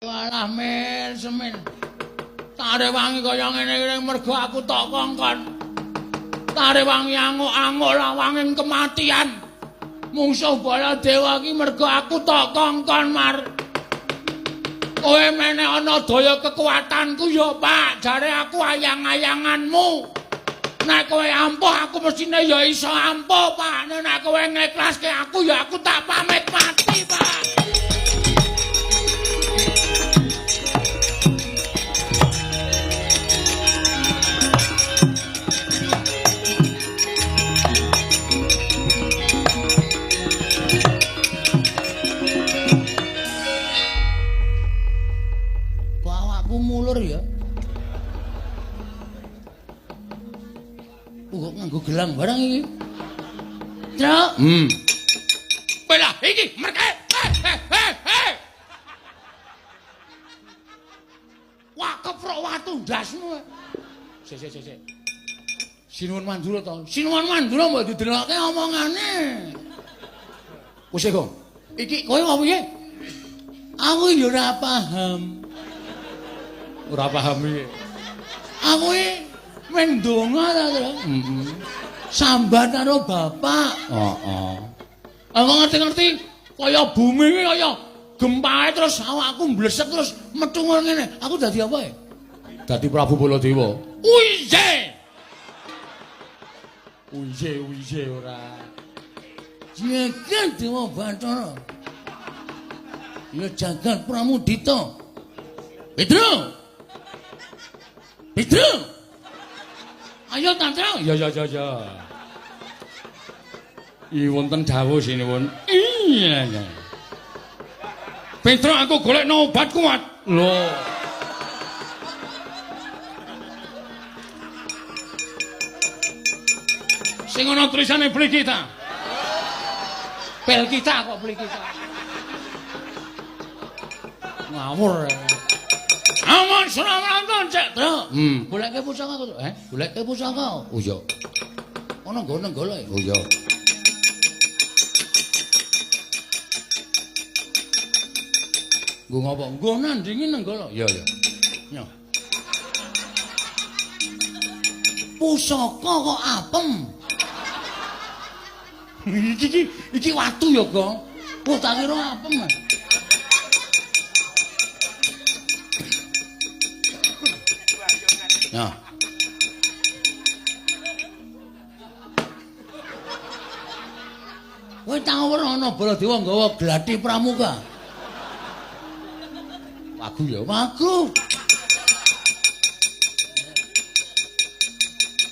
Walah men semen. Tare wangi kaya ngene iki mergo aku tok kongkon. Tare wangi anguk-anguk lawanging kematian. Mungsuh Baladewa iki mergo aku tok kongkon mar. Kowe meneh ana daya kekuatanku ya, Pak. Jare aku ayang-ayanganmu. Nek kowe ampuh aku mestine ya iso ampuh, Pak. Nek kowe ngiklaske aku ya aku tak pamit mati, Pak. Bawakku mulur ya. Kok nganggo gelang barang iki. Truk. Belah iki merke. Wah, keprok watu ndasmu. Sik. Sinuwun Mandura to. Sinuwun Mandura mbok didelokke omongane. Wis kok. Iki kowe ngomong piye? Aku ya ora paham. Ora paham piye? Aku iki men donga ta, Tru? Sambat karo bapak. Heeh. Aku ngerti-ngerti kaya bumi iki kaya gempae terus awakku mblesek terus metu ngene. Aku dadi apa ya? Dadi Prabu Baladewa. Uije. Uije ora. Jagat Dewa Bathara. Ya jagat Pramudita. Petro. Ayo Tantang. Ya. Wonten dawuh sinuwun. Iya. Petro aku golekno obat kuat. Lho. Sing ana tulisane beli kita. Pel kita kok beli kita. Ngawur. Aman suraman cek, Tru. Goleke pusaka kok, Goleke pusaka. Oh iya. Ono nggo e. Oh iya. Nggo ngopo? Nggo nandingi nenggala. Iya. Nyo. Pusaka kok apem. Iki watu ya, Gong. Oh, tak kira apem. Ya. Kowe tau ora ana Baladewa nggawa glathi pramuka? Wagu ya, wagu.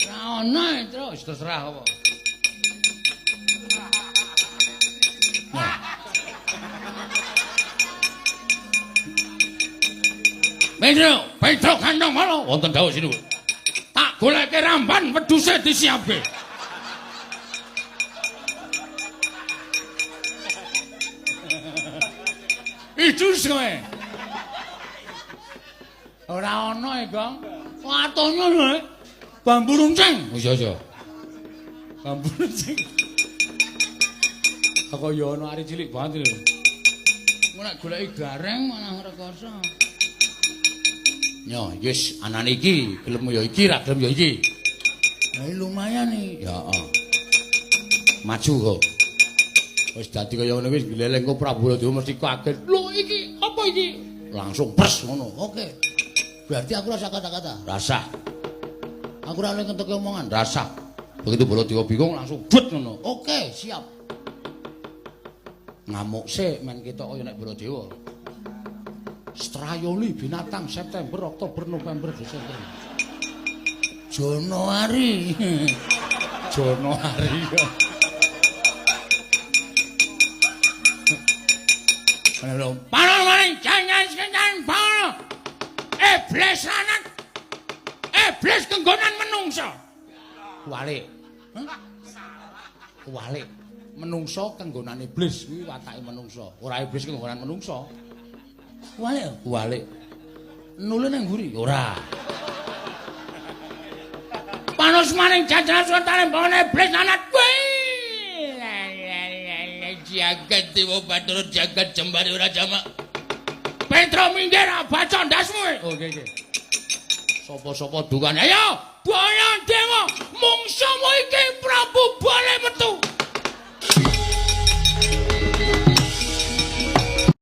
Ora ana, terus terserah apa. Petro kandhang mala wonten dawuh sinuwun. Tak goleke ramban wedhuse disiape. Itu kowe. Ora ana e, Gong. Watonya lho. Bambu runcing. Iya. Bambu runcing. Kok ya ana ari cilik banget lho. Nek goleki gareng malah rekoso. Yo, yes, anane iki, gelem ya iki, ra gelem ya iki. Lah lumayan iki. Ya, heeh. Maju kok. Wis dadi kaya ngene wis gleleng kok Prabu Baladewa mesti kaget. Lho iki, apa iki? Langsung pres ngono. Oke. Berarti aku rasa kata-kata. Rasa. Aku ora oleh ngentoke omongan, rasa. Begitu Baladewa bingung langsung but ngono. Oke, siap. Ngamuk sik men ketok kaya nek Baladewa. Strayoli binatang September, Oktober, November, Desember. Januari. Panon maring jangan panon. Iblis lanang. Iblis kenggonan menungso. Kuwalik. Menungso kenggonan iblis kuwi watake menungso. Ora iblis kenggonan menungso. Kuwalik. Nule nang mburi? Ora. Panos maning jajaran suwantane bangun iblis lanat kuwi. Jagat Dewa Bathara jagat jembare ora jamak. Metro minggir baca ndasmu. Oke. Sopo-sopo dukane. Ayo, boyo demo mung